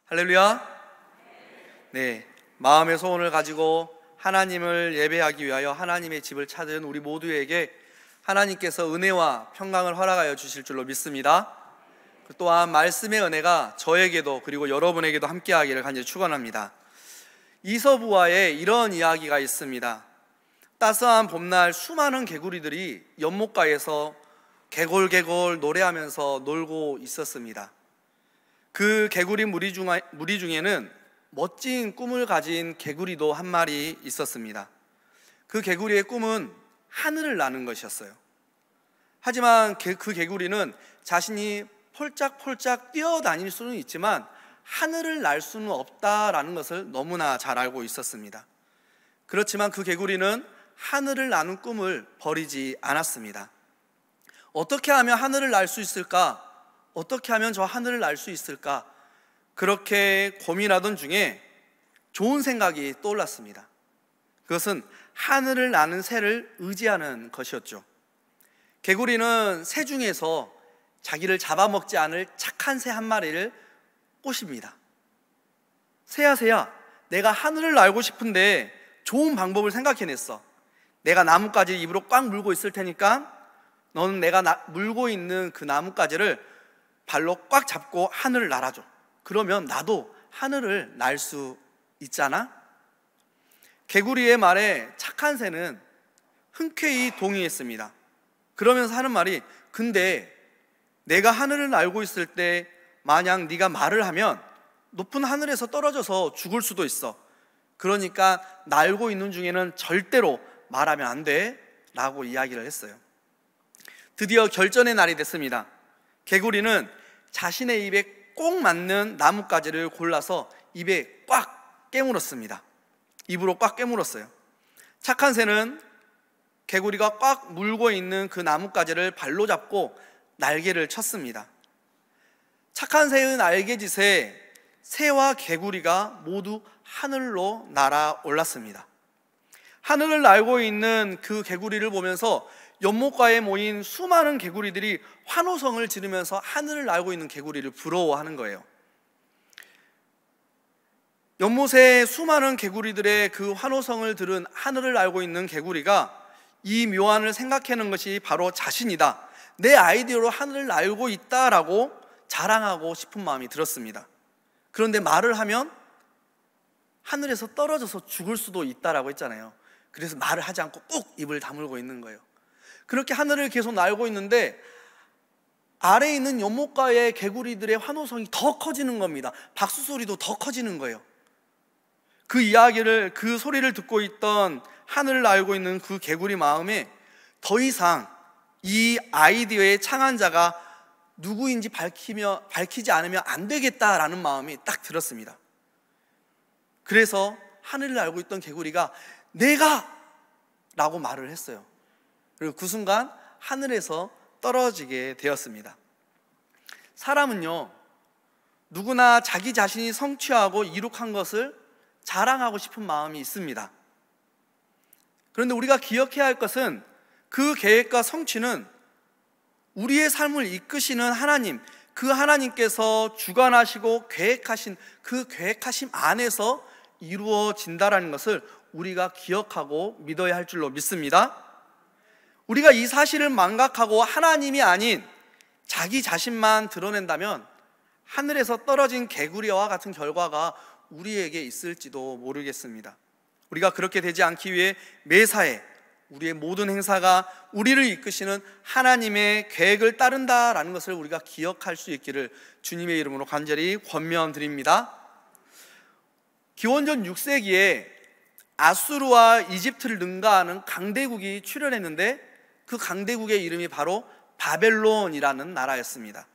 할렐루야. 네, 마음의 소원을 가지고 하나님을 예배하기 위하여 하나님의 집을 찾은 우리 모두에게 하나님께서 은혜와 평강을 허락하여 주실 줄로 믿습니다. 또한 말씀의 은혜가 저에게도 그리고 여러분에게도 함께하기를 간절히 축원합니다. 이서부화에 이런 이야기가 있습니다. 따스한 봄날 수많은 개구리들이 연못가에서 개골개골 노래하면서 놀고 있었습니다. 그 개구리 무리 중에는 멋진 꿈을 가진 개구리도 한 마리 있었습니다. 그 개구리의 꿈은 하늘을 나는 것이었어요. 하지만 그 개구리는 자신이 폴짝폴짝 뛰어다닐 수는 있지만 하늘을 날 수는 없다라는 것을 너무나 잘 알고 있었습니다. 그렇지만 그 개구리는 하늘을 나는 꿈을 버리지 않았습니다. 어떻게 하면 하늘을 날 수 있을까? 어떻게 하면 저 하늘을 날 수 있을까? 그렇게 고민하던 중에 좋은 생각이 떠올랐습니다. 그것은 하늘을 나는 새를 의지하는 것이었죠. 개구리는 새 중에서 자기를 잡아먹지 않을 착한 새 한 마리를 꼬십니다. 새야 새야, 내가 하늘을 날고 싶은데 좋은 방법을 생각해냈어. 내가 나뭇가지 입으로 꽉 물고 있을 테니까 너는 내가 물고 있는 그 나뭇가지를 발로 꽉 잡고 하늘을 날아줘. 그러면 나도 하늘을 날 수 있잖아. 개구리의 말에 착한 새는 흔쾌히 동의했습니다. 그러면서 하는 말이, 근데 내가 하늘을 날고 있을 때 만약 네가 말을 하면 높은 하늘에서 떨어져서 죽을 수도 있어. 그러니까 날고 있는 중에는 절대로 말하면 안 돼 라고 이야기를 했어요. 드디어 결전의 날이 됐습니다. 개구리는 자신의 입에 꼭 맞는 나뭇가지를 골라서 입에 꽉 깨물었습니다. 입으로 꽉 깨물었어요. 착한 새는 개구리가 꽉 물고 있는 그 나뭇가지를 발로 잡고 날개를 쳤습니다. 착한 새의 날개짓에 새와 개구리가 모두 하늘로 날아 올랐습니다. 하늘을 날고 있는 그 개구리를 보면서 연못가에 모인 수많은 개구리들이 환호성을 지르면서 하늘을 날고 있는 개구리를 부러워하는 거예요. 연못의 수많은 개구리들의 그 환호성을 들은 하늘을 날고 있는 개구리가 이 묘안을 생각하는 것이 바로 자신이다, 내 아이디어로 하늘을 날고 있다라고 자랑하고 싶은 마음이 들었습니다. 그런데 말을 하면 하늘에서 떨어져서 죽을 수도 있다라고 했잖아요. 그래서 말을 하지 않고 꾹 입을 다물고 있는 거예요. 그렇게 하늘을 계속 날고 있는데 아래에 있는 연못가의 개구리들의 환호성이 더 커지는 겁니다. 박수 소리도 더 커지는 거예요. 그 소리를 듣고 있던 하늘을 날고 있는 그 개구리 마음에 더 이상 이 아이디어의 창안자가 누구인지 밝히지 않으면 안 되겠다라는 마음이 딱 들었습니다. 그래서 하늘을 날고 있던 개구리가 내가! 라고 말을 했어요. 그리고 그 순간 하늘에서 떨어지게 되었습니다. 사람은요, 누구나 자기 자신이 성취하고 이룩한 것을 자랑하고 싶은 마음이 있습니다. 그런데 우리가 기억해야 할 것은 그 계획과 성취는 우리의 삶을 이끄시는 하나님, 그 하나님께서 주관하시고 계획하신 그 계획하심 안에서 이루어진다라는 것을 우리가 기억하고 믿어야 할 줄로 믿습니다. 우리가 이 사실을 망각하고 하나님이 아닌 자기 자신만 드러낸다면 하늘에서 떨어진 개구리와 같은 결과가 우리에게 있을지도 모르겠습니다. 우리가 그렇게 되지 않기 위해 매사에 우리의 모든 행사가 우리를 이끄시는 하나님의 계획을 따른다라는 것을 우리가 기억할 수 있기를 주님의 이름으로 간절히 권면드립니다. 기원전 6세기에 아수르와 이집트를 능가하는 강대국이 출현했는데 그 강대국의 이름이 바로 바벨론이라는 나라였습니다.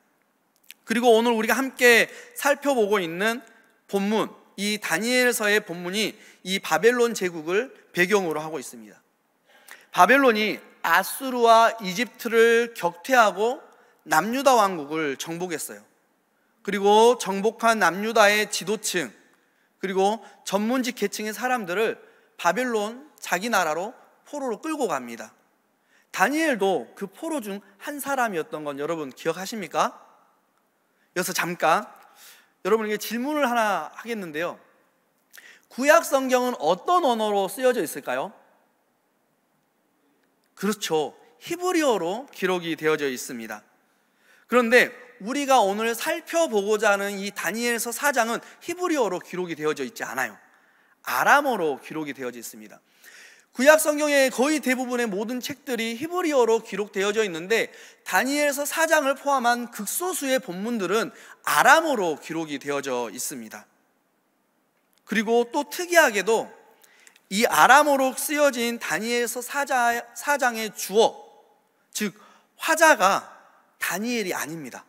그리고 오늘 우리가 함께 살펴보고 있는 본문, 이 다니엘서의 본문이 이 바벨론 제국을 배경으로 하고 있습니다. 바벨론이 아수르와 이집트를 격퇴하고 남유다 왕국을 정복했어요. 그리고 정복한 남유다의 지도층, 그리고 전문직 계층의 사람들을 바벨론 자기 나라로 포로로 끌고 갑니다. 다니엘도 그 포로 중 한 사람이었던 건 여러분 기억하십니까? 여기서 잠깐 여러분에게 질문을 하나 하겠는데요. 구약 성경은 어떤 언어로 쓰여져 있을까요? 그렇죠. 히브리어로 기록이 되어져 있습니다. 그런데 우리가 오늘 살펴보고자 하는 이 다니엘서 4장은 히브리어로 기록이 되어져 있지 않아요. 아람어로 기록이 되어져 있습니다. 구약 성경의 거의 대부분의 모든 책들이 히브리어로 기록되어져 있는데 다니엘서 4장을 포함한 극소수의 본문들은 아람어로 기록이 되어져 있습니다. 그리고 또 특이하게도 이 아람어로 쓰여진 다니엘서 4장의 주어, 즉 화자가 다니엘이 아닙니다.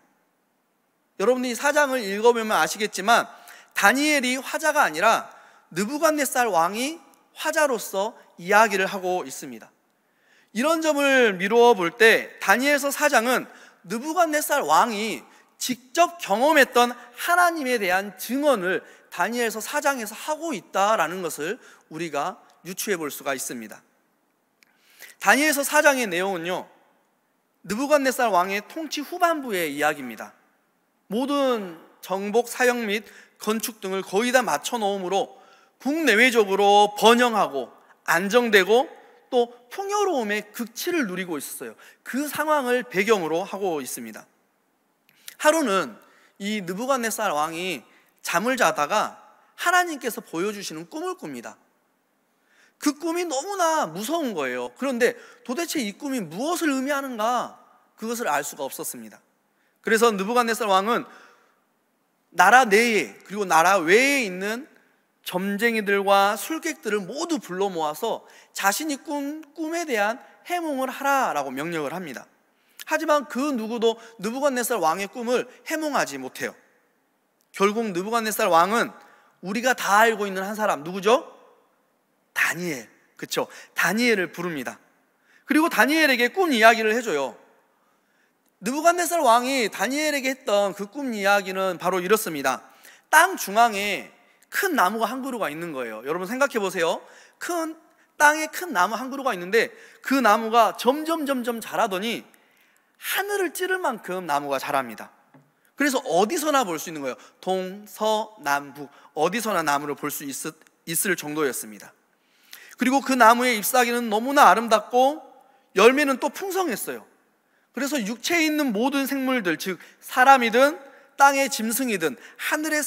여러분들이 4장을 읽어보면 아시겠지만 다니엘이 화자가 아니라 느부갓네살 왕이 화자로서 이야기를 하고 있습니다. 이런 점을 미루어 볼 때 다니엘서 4장은 느부갓네살 왕이 직접 경험했던 하나님에 대한 증언을 다니엘서 4장에서 하고 있다라는 것을 우리가 유추해 볼 수가 있습니다. 다니엘서 4장의 내용은요, 느부갓네살 왕의 통치 후반부의 이야기입니다. 모든 정복, 사역 및 건축 등을 거의 다 맞춰 놓음으로 국내외적으로 번영하고 안정되고 또 풍요로움의 극치를 누리고 있었어요. 그 상황을 배경으로 하고 있습니다. 하루는 이 느부갓네살 왕이 잠을 자다가 하나님께서 보여주시는 꿈을 꿉니다. 그 꿈이 너무나 무서운 거예요. 그런데 도대체 이 꿈이 무엇을 의미하는가, 그것을 알 수가 없었습니다. 그래서 느부갓네살 왕은 나라 내에 그리고 나라 외에 있는 점쟁이들과 술객들을 모두 불러 모아서 자신이 꾼 꿈에 대한 해몽을 하라라고 명령을 합니다. 하지만 그 누구도 느부갓네살 왕의 꿈을 해몽하지 못해요. 결국 느부갓네살 왕은 우리가 다 알고 있는 한 사람, 누구죠? 다니엘. 그렇죠? 다니엘을 부릅니다. 그리고 다니엘에게 꿈 이야기를 해줘요. 느부갓네살 왕이 다니엘에게 했던 그 꿈 이야기는 바로 이렇습니다. 땅 중앙에 큰 나무가 한 그루가 있는 거예요. 여러분 생각해 보세요. 땅에 큰 나무 한 그루가 있는데 그 나무가 점점 자라더니 하늘을 찌를 만큼 나무가 자랍니다. 그래서 어디서나 볼 수 있는 거예요. 동, 서, 남, 북 어디서나 나무를 볼 수 있을 정도였습니다. 그리고 그 나무의 잎사귀는 너무나 아름답고 열매는 또 풍성했어요. 그래서 육체에 있는 모든 생물들, 즉 사람이든 땅의 짐승이든 하늘의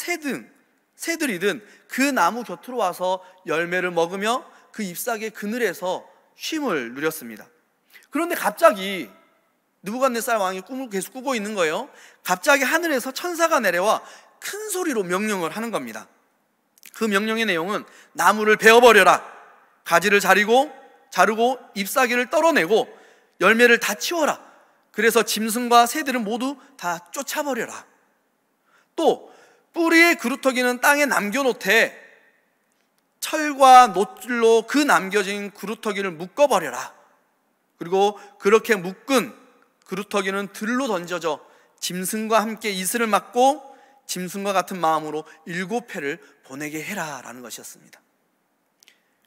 새들이든 그 나무 곁으로 와서 열매를 먹으며 그 잎사귀의 그늘에서 쉼을 누렸습니다. 그런데 갑자기 느부갓네살 왕이 꿈을 계속 꾸고 있는 거예요. 갑자기 하늘에서 천사가 내려와 큰 소리로 명령을 하는 겁니다. 그 명령의 내용은 나무를 베어버려라, 가지를 자르고 잎사귀를 떨어내고 열매를 다 치워라. 그래서 짐승과 새들은 모두 다 쫓아버려라. 또 뿌리의 그루터기는 땅에 남겨놓되 철과 놋줄로 그 남겨진 그루터기를 묶어버려라. 그리고 그렇게 묶은 그루터기는 들로 던져져 짐승과 함께 이슬을 맞고 짐승과 같은 마음으로 7회를 보내게 해라 라는 것이었습니다.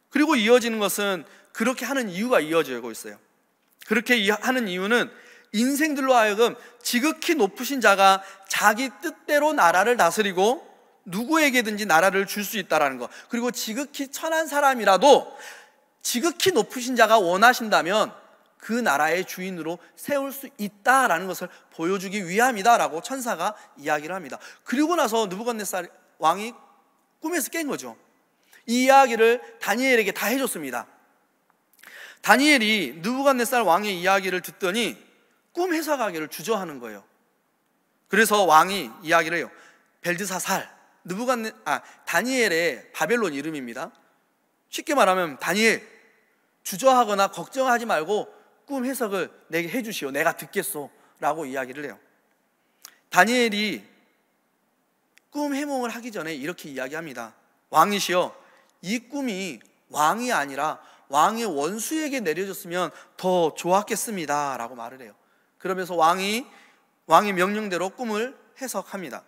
그리고 이어지는 것은 그렇게 하는 이유가 이어지고 있어요. 그렇게 하는 이유는 인생들로 하여금 지극히 높으신 자가 자기 뜻대로 나라를 다스리고 누구에게든지 나라를 줄 수 있다는 것, 그리고 지극히 천한 사람이라도 지극히 높으신 자가 원하신다면 그 나라의 주인으로 세울 수 있다라는 것을 보여주기 위함이다라고 천사가 이야기를 합니다. 그리고 나서 느부갓네살 왕이 꿈에서 깬 거죠. 이 이야기를 다니엘에게 다 해줬습니다. 다니엘이 느부갓네살 왕의 이야기를 듣더니 꿈 해석하기를 주저하는 거예요. 그래서 왕이 이야기를 해요. 벨드사살, 다니엘의 바벨론 이름입니다. 쉽게 말하면 다니엘, 주저하거나 걱정하지 말고 꿈 해석을 내게 해주시오, 내가 듣겠소 라고 이야기를 해요. 다니엘이 꿈 해몽을 하기 전에 이렇게 이야기합니다. 왕이시여, 이 꿈이 왕이 아니라 왕의 원수에게 내려졌으면 더 좋았겠습니다 라고 말을 해요. 그러면서 왕의 명령대로 꿈을 해석합니다.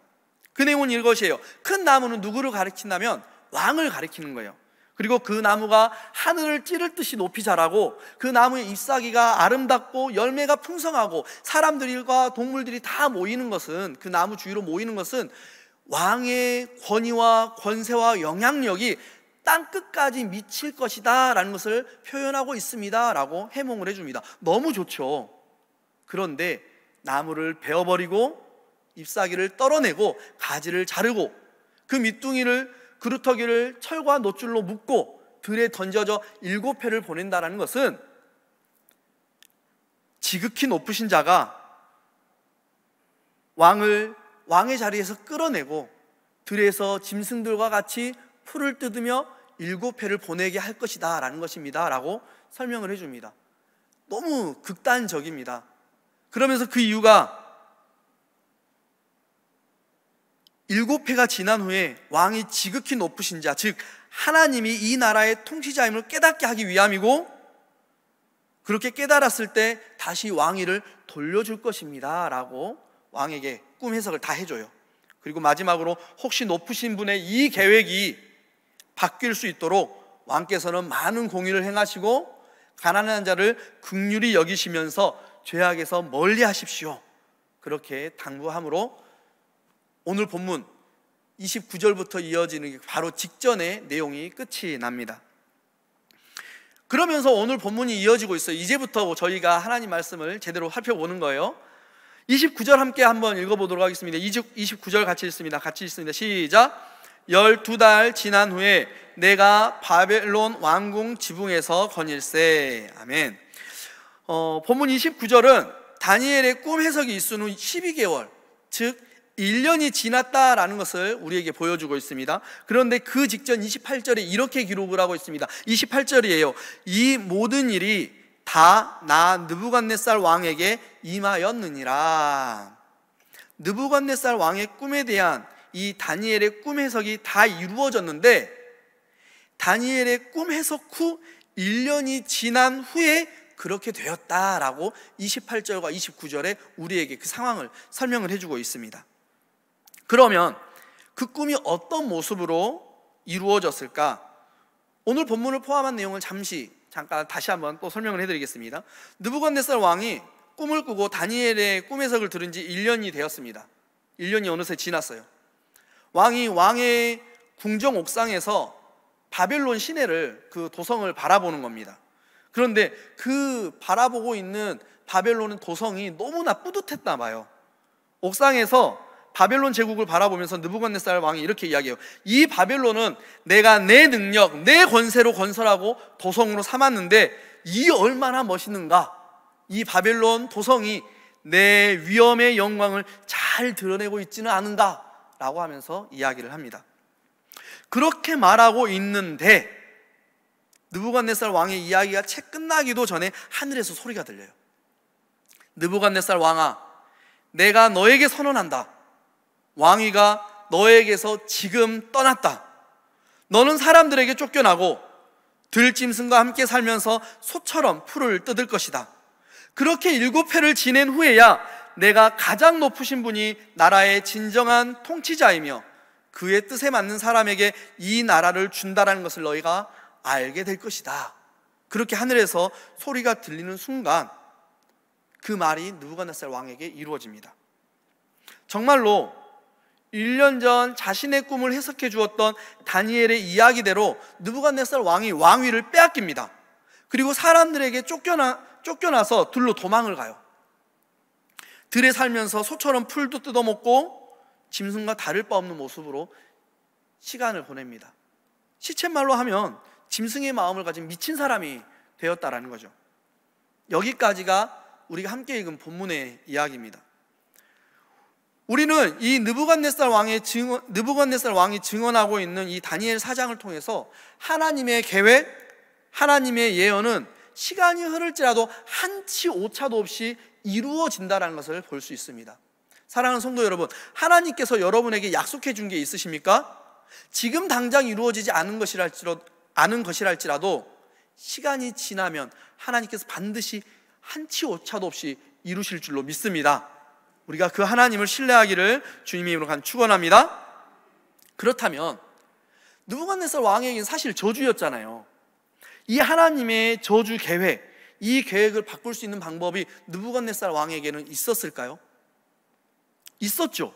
그 내용은 이것이에요. 큰 나무는 누구를 가리킨다면 왕을 가리키는 거예요. 그리고 그 나무가 하늘을 찌를 듯이 높이 자라고 그 나무의 잎사귀가 아름답고 열매가 풍성하고 사람들과 동물들이 다 모이는 것은, 그 나무 주위로 모이는 것은 왕의 권위와 권세와 영향력이 땅끝까지 미칠 것이다 라는 것을 표현하고 있습니다 라고 해몽을 해줍니다. 너무 좋죠. 그런데 나무를 베어버리고 잎사귀를 떨어내고 가지를 자르고 그 밑둥이를 그루터기를 철과 놋줄로 묶고 들에 던져져 7회를 보낸다라는 것은 지극히 높으신 자가 왕의 자리에서 끌어내고 들에서 짐승들과 같이 풀을 뜯으며 7회를 보내게 할 것이다 라는 것입니다 라고 설명을 해줍니다. 너무 극단적입니다. 그러면서 그 이유가 7회가 지난 후에 왕이 지극히 높으신 자, 즉 하나님이 이 나라의 통치자임을 깨닫게 하기 위함이고, 그렇게 깨달았을 때 다시 왕위를 돌려줄 것입니다 라고 왕에게 꿈 해석을 다 해줘요. 그리고 마지막으로 혹시 높으신 분의 이 계획이 바뀔 수 있도록 왕께서는 많은 공의를 행하시고 가난한 자를 긍휼히 여기시면서 죄악에서 멀리 하십시오, 그렇게 당부함으로 오늘 본문 29절부터 이어지는 바로 직전의 내용이 끝이 납니다. 그러면서 오늘 본문이 이어지고 있어요. 이제부터 저희가 하나님 말씀을 제대로 살펴보는 거예요. 29절 함께 한번 읽어보도록 하겠습니다. 29절 같이 읽습니다. 시작. 12달 지난 후에 내가 바벨론 왕궁 지붕에서 거닐세. 아멘. 본문 29절은 다니엘의 꿈 해석이 있은 후 12개월, 즉 1년이 지났다라는 것을 우리에게 보여주고 있습니다. 그런데 그 직전 28절에 이렇게 기록을 하고 있습니다. 28절이에요. 이 모든 일이 다 나 느부갓네살 왕에게 임하였느니라. 느부갓네살 왕의 꿈에 대한 이 다니엘의 꿈 해석이 다 이루어졌는데, 다니엘의 꿈 해석 후 1년이 지난 후에 그렇게 되었다라고 28절과 29절에 우리에게 그 상황을 설명을 해주고 있습니다. 그러면 그 꿈이 어떤 모습으로 이루어졌을까? 오늘 본문을 포함한 내용을 잠깐 다시 한번 또 설명을 해드리겠습니다. 느부갓네살 왕이 꿈을 꾸고 다니엘의 꿈 해석을 들은 지 1년이 되었습니다. 1년이 어느새 지났어요. 왕이 왕의 궁정 옥상에서 바벨론 시내를, 그 도성을 바라보는 겁니다. 그런데 그 바라보고 있는 바벨론의 도성이 너무나 뿌듯했나 봐요. 옥상에서 바벨론 제국을 바라보면서 느부갓네살 왕이 이렇게 이야기해요. 이 바벨론은 내가 내 능력, 내 권세로 건설하고 도성으로 삼았는데 이 얼마나 멋있는가. 이 바벨론 도성이 내 위엄의 영광을 잘 드러내고 있지는 않은가 라고 하면서 이야기를 합니다. 그렇게 말하고 있는데 느부갓네살 왕의 이야기가 채 끝나기도 전에 하늘에서 소리가 들려요. 느부갓네살 왕아, 내가 너에게 선언한다. 왕위가 너에게서 지금 떠났다. 너는 사람들에게 쫓겨나고 들짐승과 함께 살면서 소처럼 풀을 뜯을 것이다. 그렇게 7회를 지낸 후에야 내가 가장 높으신 분이 나라의 진정한 통치자이며 그의 뜻에 맞는 사람에게 이 나라를 준다라는 것을 너희가 알게 될 것이다. 그렇게 하늘에서 소리가 들리는 순간 그 말이 느부갓네살 왕에게 이루어집니다. 정말로 1년 전 자신의 꿈을 해석해 주었던 다니엘의 이야기대로 느부갓네살 왕이 왕위를 빼앗깁니다. 그리고 사람들에게 쫓겨나서 들로 도망을 가요. 들에 살면서 소처럼 풀도 뜯어먹고 짐승과 다를 바 없는 모습으로 시간을 보냅니다. 시쳇말로 하면 짐승의 마음을 가진 미친 사람이 되었다라는 거죠. 여기까지가 우리가 함께 읽은 본문의 이야기입니다. 우리는 이 느부갓네살 왕이 증언하고 있는 이 다니엘 4장을 통해서 하나님의 계획, 하나님의 예언은 시간이 흐를지라도 한치 오차도 없이 이루어진다는 것을 볼 수 있습니다. 사랑하는 성도 여러분, 하나님께서 여러분에게 약속해 준 게 있으십니까? 지금 당장 이루어지지 않은 것이랄지라도 시간이 지나면 하나님께서 반드시 한치 오차도 없이 이루실 줄로 믿습니다. 우리가 그 하나님을 신뢰하기를 주님의 이름으로 축원합니다. 그렇다면 느부갓네살 왕에게는 사실 저주였잖아요. 이 하나님의 저주 계획, 이 계획을 바꿀 수 있는 방법이 느부갓네살 왕에게는 있었을까요? 있었죠.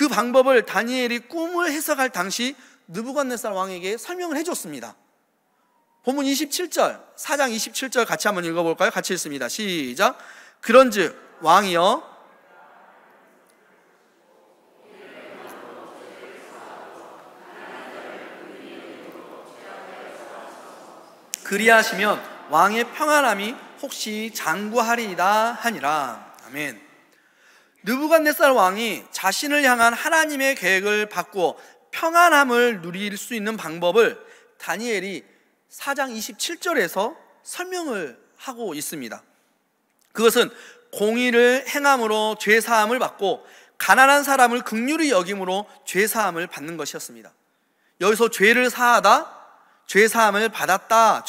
그 방법을 다니엘이 꿈을 해석할 당시 느부갓네살 왕에게 설명을 해줬습니다. 본문 27절, 4장 27절 같이 한번 읽어볼까요? 같이 읽습니다. 시작. 그런즉 왕이여 그리하시면 왕의 평안함이 혹시 장구하리이다 하니라. 아멘. 느부갓네살 왕이 자신을 향한 하나님의 계획을 바꾸어 평안함을 누릴 수 있는 방법을 다니엘이 4장 27절에서 설명을 하고 있습니다. 그것은 공의를 행함으로 죄사함을 받고 가난한 사람을 긍휼히 여김으로 죄사함을 받는 것이었습니다. 여기서 죄를 사하다, 죄사함을 받았다,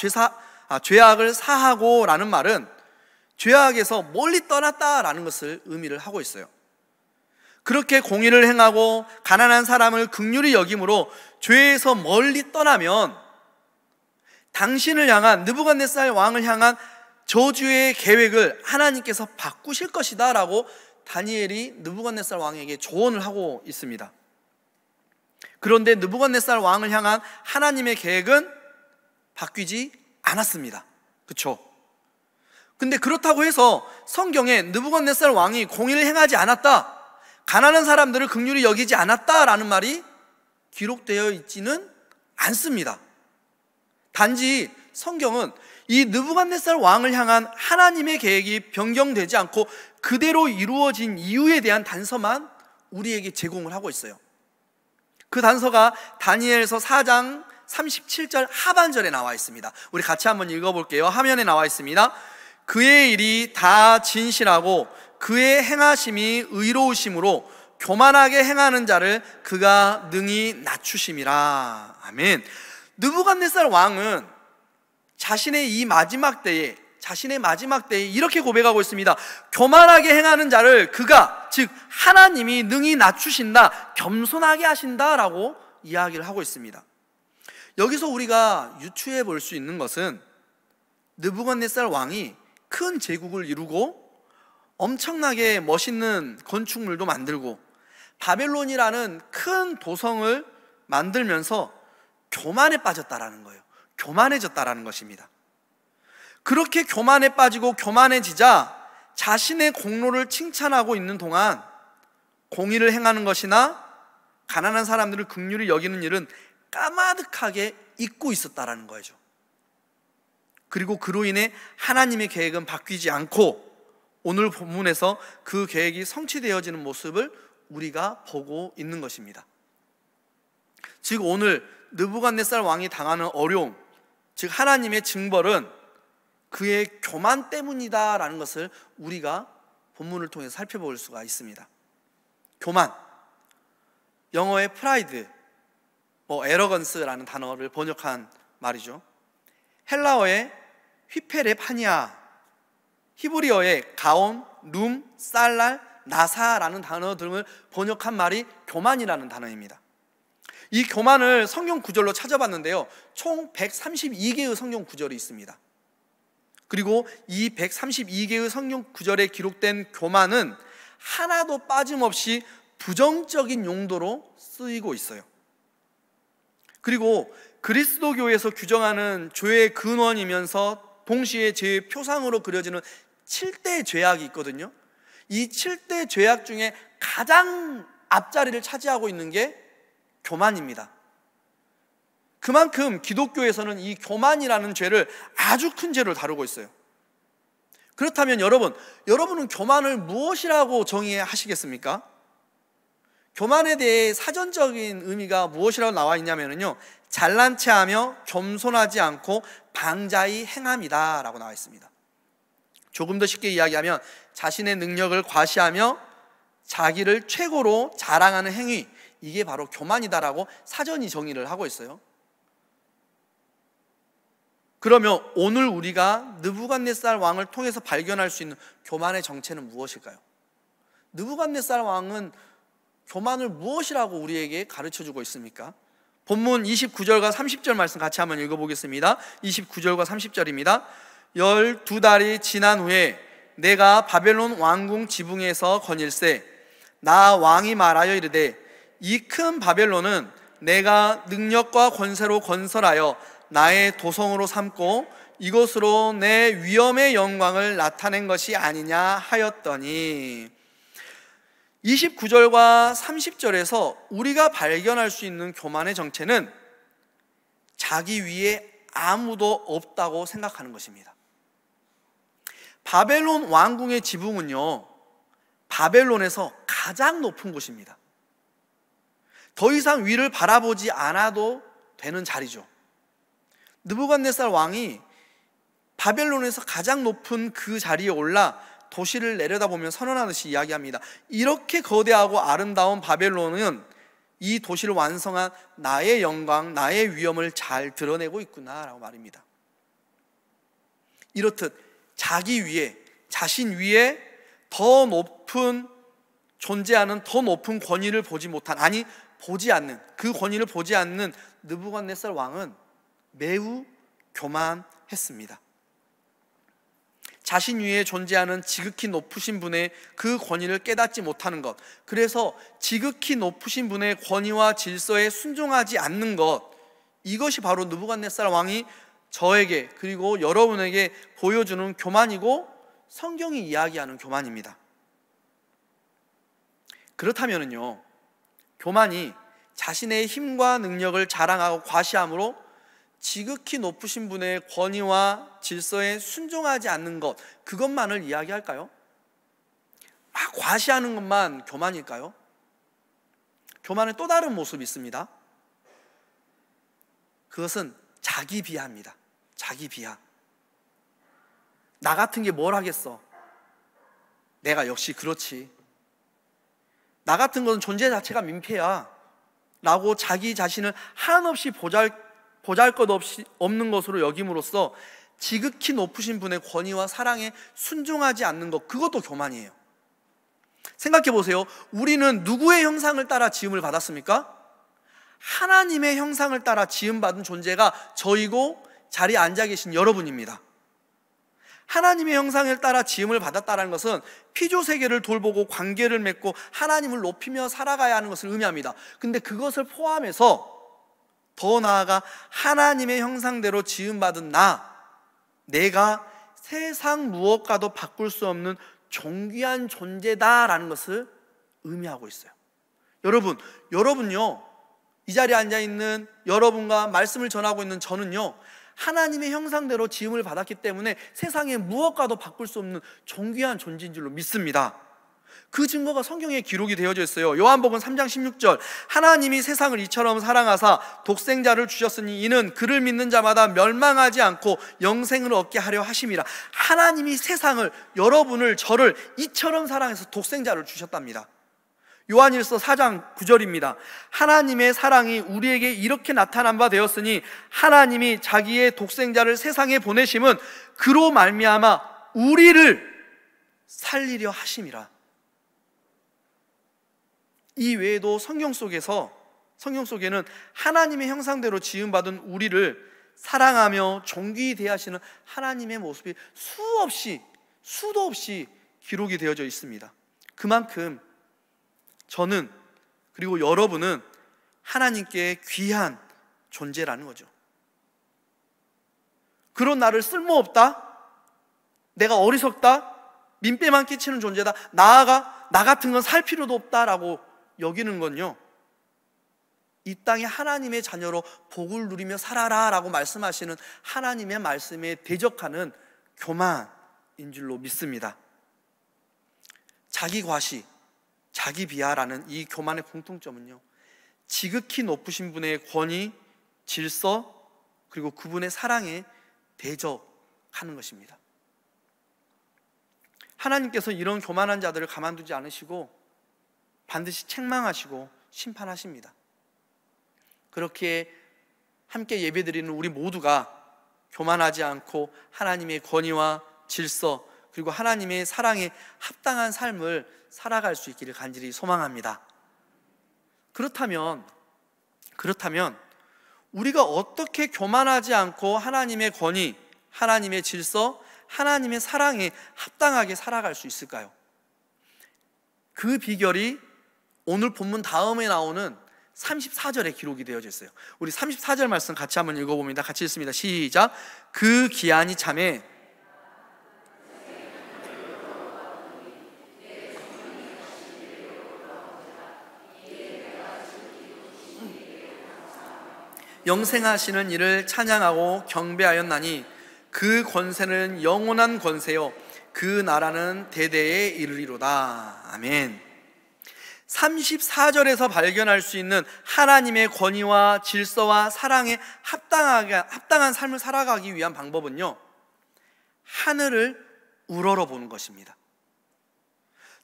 죄악을 사하고 라는 말은 죄악에서 멀리 떠났다라는 것을 의미를 하고 있어요. 그렇게 공의를 행하고 가난한 사람을 긍휼히 여김으로 죄에서 멀리 떠나면 당신을 향한, 느부갓네살 왕을 향한 저주의 계획을 하나님께서 바꾸실 것이다 라고 다니엘이 느부갓네살 왕에게 조언을 하고 있습니다. 그런데 느부갓네살 왕을 향한 하나님의 계획은 바뀌지 않았습니다. 그렇죠? 근데 그렇다고 해서 성경에 느부갓네살 왕이 공의를 행하지 않았다, 가난한 사람들을 긍휼히 여기지 않았다라는 말이 기록되어 있지는 않습니다. 단지 성경은 이 느부갓네살 왕을 향한 하나님의 계획이 변경되지 않고 그대로 이루어진 이유에 대한 단서만 우리에게 제공을 하고 있어요. 그 단서가 다니엘서 4장 37절 하반절에 나와 있습니다. 우리 같이 한번 읽어볼게요. 화면에 나와 있습니다. 그의 일이 다 진실하고 그의 행하심이 의로우심으로 교만하게 행하는 자를 그가 능히 낮추심이라. 아멘. 느부갓네살 왕은 자신의 마지막 때에 이렇게 고백하고 있습니다. 교만하게 행하는 자를 그가, 즉 하나님이 능히 낮추신다, 겸손하게 하신다라고 이야기를 하고 있습니다. 여기서 우리가 유추해 볼 수 있는 것은 느부갓네살 왕이 큰 제국을 이루고 엄청나게 멋있는 건축물도 만들고 바벨론이라는 큰 도성을 만들면서 교만에 빠졌다라는 거예요. 교만해졌다라는 것입니다. 그렇게 교만에 빠지고 교만해지자 자신의 공로를 칭찬하고 있는 동안 공의를 행하는 것이나 가난한 사람들을 긍휼히 여기는 일은 까마득하게 잊고 있었다라는 거죠. 그리고 그로 인해 하나님의 계획은 바뀌지 않고 오늘 본문에서 그 계획이 성취되어지는 모습을 우리가 보고 있는 것입니다. 즉 오늘 느부갓네살 왕이 당하는 어려움, 즉 하나님의 징벌은 그의 교만 때문이다라는 것을 우리가 본문을 통해서 살펴볼 수가 있습니다. 교만, 영어의 프라이드, 에러건스라는 단어를 번역한 말이죠. 헬라어의 휘페레파니아, 히브리어의 가온, 룸, 살랄, 나사라는 단어 등을 번역한 말이 교만이라는 단어입니다. 이 교만을 성경 구절로 찾아봤는데요, 총 132개의 성경 구절이 있습니다. 그리고 이 132개의 성경 구절에 기록된 교만은 하나도 빠짐없이 부정적인 용도로 쓰이고 있어요. 그리고 그리스도교에서 규정하는 죄의 근원이면서 동시에 죄의 표상으로 그려지는 7대 죄악이 있거든요. 이 7대 죄악 중에 가장 앞자리를 차지하고 있는 게 교만입니다. 그만큼 기독교에서는 이 교만이라는 죄를 아주 큰 죄로 다루고 있어요. 그렇다면 여러분은 교만을 무엇이라고 정의하시겠습니까? 교만에 대해 사전적인 의미가 무엇이라고 나와 있냐면요, 잘난 체하며 겸손하지 않고 방자히 행함이다 라고 나와 있습니다. 조금 더 쉽게 이야기하면 자신의 능력을 과시하며 자기를 최고로 자랑하는 행위, 이게 바로 교만이다라고 사전이 정의를 하고 있어요. 그러면 오늘 우리가 느부갓네살 왕을 통해서 발견할 수 있는 교만의 정체는 무엇일까요? 느부갓네살 왕은 교만을 무엇이라고 우리에게 가르쳐주고 있습니까? 본문 29절과 30절 말씀 같이 한번 읽어보겠습니다. 29절과 30절입니다. 12달이 지난 후에 내가 바벨론 왕궁 지붕에서 거닐세 나 왕이 말하여 이르되 이 큰 바벨론은 내가 능력과 권세로 건설하여 나의 도성으로 삼고 이것으로 내 위엄의 영광을 나타낸 것이 아니냐 하였더니, 29절과 30절에서 우리가 발견할 수 있는 교만의 정체는 자기 위에 아무도 없다고 생각하는 것입니다. 바벨론 왕궁의 지붕은요, 바벨론에서 가장 높은 곳입니다. 더 이상 위를 바라보지 않아도 되는 자리죠. 느부갓네살 왕이 바벨론에서 가장 높은 그 자리에 올라 도시를 내려다보며 선언하듯이 이야기합니다. 이렇게 거대하고 아름다운 바벨론은 이 도시를 완성한 나의 영광, 나의 위엄을 잘 드러내고 있구나 라고 말입니다. 이렇듯 자기 위에, 자신 위에 더 높은, 존재하는 더 높은 권위를 보지 못한, 아니 보지 않는, 그 권위를 보지 않는 느부갓네살 왕은 매우 교만했습니다. 자신 위에 존재하는 지극히 높으신 분의 그 권위를 깨닫지 못하는 것, 그래서 지극히 높으신 분의 권위와 질서에 순종하지 않는 것, 이것이 바로 느부갓네살 왕이 저에게 그리고 여러분에게 보여주는 교만이고 성경이 이야기하는 교만입니다. 그렇다면요, 교만이 자신의 힘과 능력을 자랑하고 과시함으로 지극히 높으신 분의 권위와 질서에 순종하지 않는 것, 그것만을 이야기할까요? 막 과시하는 것만 교만일까요? 교만의 또 다른 모습이 있습니다. 그것은 자기 비하입니다. 자기 비하. 나 같은 게 뭘 하겠어? 내가 역시 그렇지. 나 같은 건 존재 자체가 민폐야 라고 자기 자신을 한없이 보잘것없이 없는 것으로 여김으로써 지극히 높으신 분의 권위와 사랑에 순종하지 않는 것, 그것도 교만이에요. 생각해 보세요. 우리는 누구의 형상을 따라 지음을 받았습니까? 하나님의 형상을 따라 지음받은 존재가 저이고 자리에 앉아 계신 여러분입니다. 하나님의 형상을 따라 지음을 받았다는 것은 피조세계를 돌보고 관계를 맺고 하나님을 높이며 살아가야 하는 것을 의미합니다. 근데 그것을 포함해서 더 나아가 하나님의 형상대로 지음받은 내가 세상 무엇과도 바꿀 수 없는 존귀한 존재다라는 것을 의미하고 있어요. 여러분요, 이 자리에 앉아있는 여러분과 말씀을 전하고 있는 저는요, 하나님의 형상대로 지음을 받았기 때문에 세상에 무엇과도 바꿀 수 없는 존귀한 존재인 줄로 믿습니다. 그 증거가 성경에 기록이 되어져 있어요. 요한복음 3장 16절, 하나님이 세상을 이처럼 사랑하사 독생자를 주셨으니 이는 그를 믿는 자마다 멸망하지 않고 영생을 얻게 하려 하심이라. 하나님이 세상을, 여러분을, 저를 이처럼 사랑해서 독생자를 주셨답니다. 요한일서 4장 9절입니다. 하나님의 사랑이 우리에게 이렇게 나타난 바 되었으니 하나님이 자기의 독생자를 세상에 보내심은 그로 말미암아 우리를 살리려 하심이라. 이 외에도 성경 속에는 하나님의 형상대로 지음받은 우리를 사랑하며 존귀히 대하시는 하나님의 모습이 수도 없이 기록이 되어져 있습니다. 그만큼 저는, 그리고 여러분은 하나님께 귀한 존재라는 거죠. 그런 나를 쓸모없다, 내가 어리석다, 민폐만 끼치는 존재다, 나아가 나 같은 건 살 필요도 없다라고 여기는 건요, 이 땅에 하나님의 자녀로 복을 누리며 살아라 라고 말씀하시는 하나님의 말씀에 대적하는 교만인 줄로 믿습니다. 자기 과시, 자기 비하라는 이 교만의 공통점은요, 지극히 높으신 분의 권위, 질서, 그리고 그분의 사랑에 대적하는 것입니다. 하나님께서 이런 교만한 자들을 가만두지 않으시고 반드시 책망하시고 심판하십니다. 그렇게 함께 예배드리는 우리 모두가 교만하지 않고 하나님의 권위와 질서, 그리고 하나님의 사랑에 합당한 삶을 살아갈 수 있기를 간절히 소망합니다. 그렇다면 우리가 어떻게 교만하지 않고 하나님의 권위, 하나님의 질서, 하나님의 사랑에 합당하게 살아갈 수 있을까요? 그 비결이 오늘 본문 다음에 나오는 34절에 기록이 되어져 있어요. 우리 34절 말씀 같이 한번 읽어봅니다. 같이 읽습니다. 시작. 그 기한이 참에 영생하시는 이를 찬양하고 경배하였나니 그 권세는 영원한 권세요 그 나라는 대대에 이르리로다. 아멘. 34절에서 발견할 수 있는 하나님의 권위와 질서와 사랑에 합당한 삶을 살아가기 위한 방법은요, 하늘을 우러러보는 것입니다.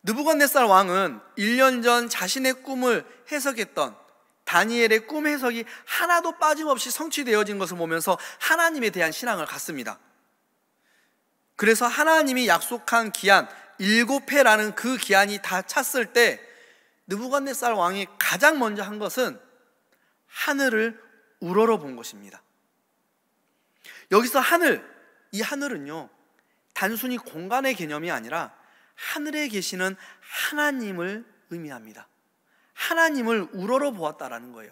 느부갓네살 왕은 1년 전 자신의 꿈을 해석했던 다니엘의 꿈 해석이 하나도 빠짐없이 성취되어진 것을 보면서 하나님에 대한 신앙을 갖습니다. 그래서 하나님이 약속한 기한 7회라는 그 기한이 다 찼을 때 느부갓네살 왕이 가장 먼저 한 것은 하늘을 우러러 본 것입니다. 여기서 이 하늘은요, 단순히 공간의 개념이 아니라 하늘에 계시는 하나님을 의미합니다. 하나님을 우러러 보았다라는 거예요.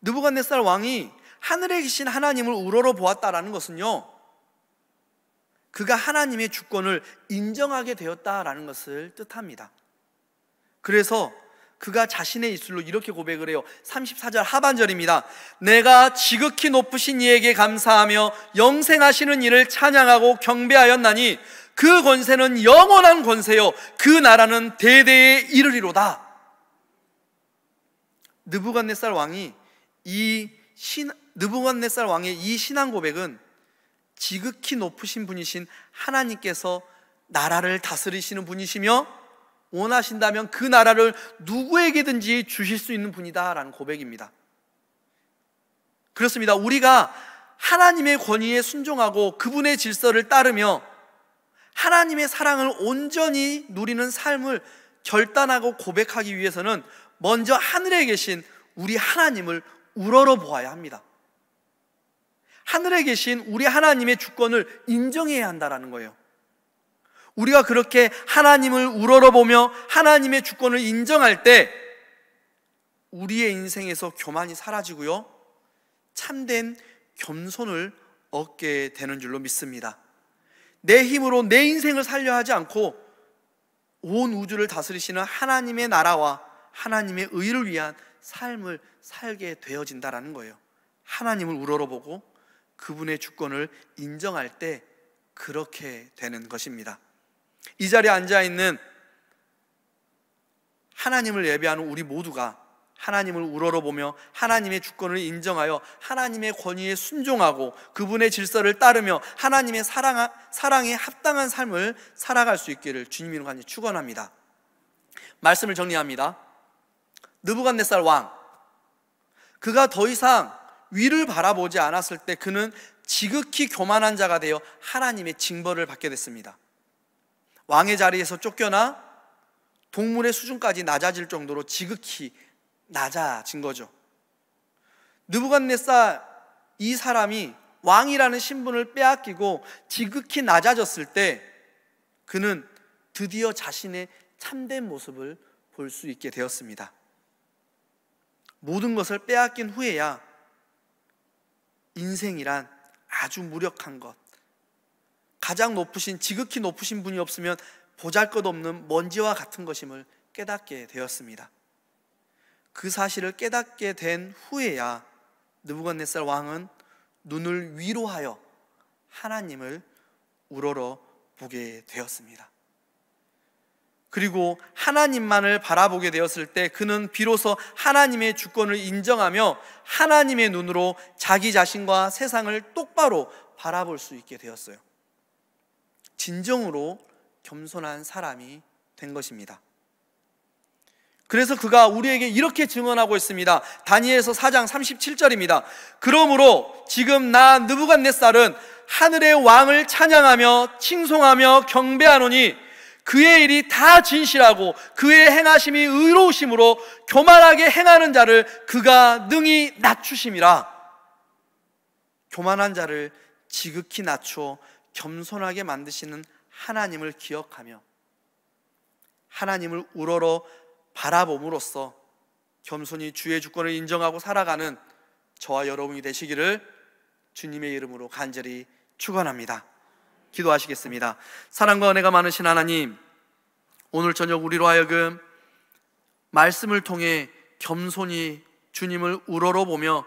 느부갓네살 왕이 하늘에 계신 하나님을 우러러 보았다라는 것은요, 그가 하나님의 주권을 인정하게 되었다라는 것을 뜻합니다. 그래서 그가 자신의 입술로 이렇게 고백을 해요. 34절 하반절입니다. 내가 지극히 높으신 이에게 감사하며 영생하시는 이를 찬양하고 경배하였나니 그 권세는 영원한 권세요 그 나라는 대대에 이르리로다. 느부갓네살 왕의 이 신앙 고백은 지극히 높으신 분이신 하나님께서 나라를 다스리시는 분이시며 원하신다면 그 나라를 누구에게든지 주실 수 있는 분이다 라는 고백입니다. 그렇습니다. 우리가 하나님의 권위에 순종하고 그분의 질서를 따르며 하나님의 사랑을 온전히 누리는 삶을 결단하고 고백하기 위해서는 먼저 하늘에 계신 우리 하나님을 우러러 보아야 합니다. 하늘에 계신 우리 하나님의 주권을 인정해야 한다는 거예요. 우리가 그렇게 하나님을 우러러보며 하나님의 주권을 인정할 때 우리의 인생에서 교만이 사라지고요, 참된 겸손을 얻게 되는 줄로 믿습니다. 내 힘으로 내 인생을 살려 하지 않고 온 우주를 다스리시는 하나님의 나라와 하나님의 의를 위한 삶을 살게 되어진다는 거예요. 하나님을 우러러보고 그분의 주권을 인정할 때 그렇게 되는 것입니다. 이 자리에 앉아있는 하나님을 예배하는 우리 모두가 하나님을 우러러보며 하나님의 주권을 인정하여 하나님의 권위에 순종하고 그분의 질서를 따르며 하나님의 사랑에 합당한 삶을 살아갈 수 있기를 주님으로 간절히 축원합니다. 말씀을 정리합니다. 느부갓네살 왕, 그가 더 이상 위를 바라보지 않았을 때 그는 지극히 교만한 자가 되어 하나님의 징벌을 받게 됐습니다. 왕의 자리에서 쫓겨나 동물의 수준까지 낮아질 정도로 지극히 낮아진 거죠. 느부갓네살 이 사람이 왕이라는 신분을 빼앗기고 지극히 낮아졌을 때 그는 드디어 자신의 참된 모습을 볼 수 있게 되었습니다. 모든 것을 빼앗긴 후에야 인생이란 아주 무력한 것, 가장 높으신 지극히 높으신 분이 없으면 보잘것없는 먼지와 같은 것임을 깨닫게 되었습니다. 그 사실을 깨닫게 된 후에야 느부갓네살 왕은 눈을 위로하여 하나님을 우러러 보게 되었습니다. 그리고 하나님만을 바라보게 되었을 때 그는 비로소 하나님의 주권을 인정하며 하나님의 눈으로 자기 자신과 세상을 똑바로 바라볼 수 있게 되었어요. 진정으로 겸손한 사람이 된 것입니다. 그래서 그가 우리에게 이렇게 증언하고 있습니다. 다니엘서 4장 37절입니다. 그러므로 지금 나 느부갓네살은 하늘의 왕을 찬양하며 칭송하며 경배하노니 그의 일이 다 진실하고 그의 행하심이 의로우심으로 교만하게 행하는 자를 그가 능히 낮추심이라. 교만한 자를 지극히 낮추어 겸손하게 만드시는 하나님을 기억하며 하나님을 우러러 바라봄으로써 겸손히 주의 주권을 인정하고 살아가는 저와 여러분이 되시기를 주님의 이름으로 간절히 축원합니다. 기도하시겠습니다. 사랑과 은혜가 많으신 하나님, 오늘 저녁 우리로 하여금 말씀을 통해 겸손히 주님을 우러러보며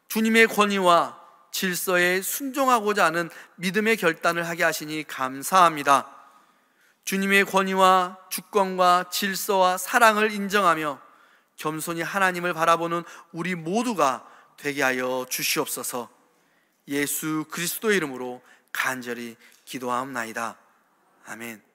주님의 권위와 질서에 순종하고자 하는 믿음의 결단을 하게 하시니 감사합니다. 주님의 권위와 주권과 질서와 사랑을 인정하며 겸손히 하나님을 바라보는 우리 모두가 되게 하여 주시옵소서. 예수 그리스도의 이름으로 간절히 기도하옵나이다. 아멘.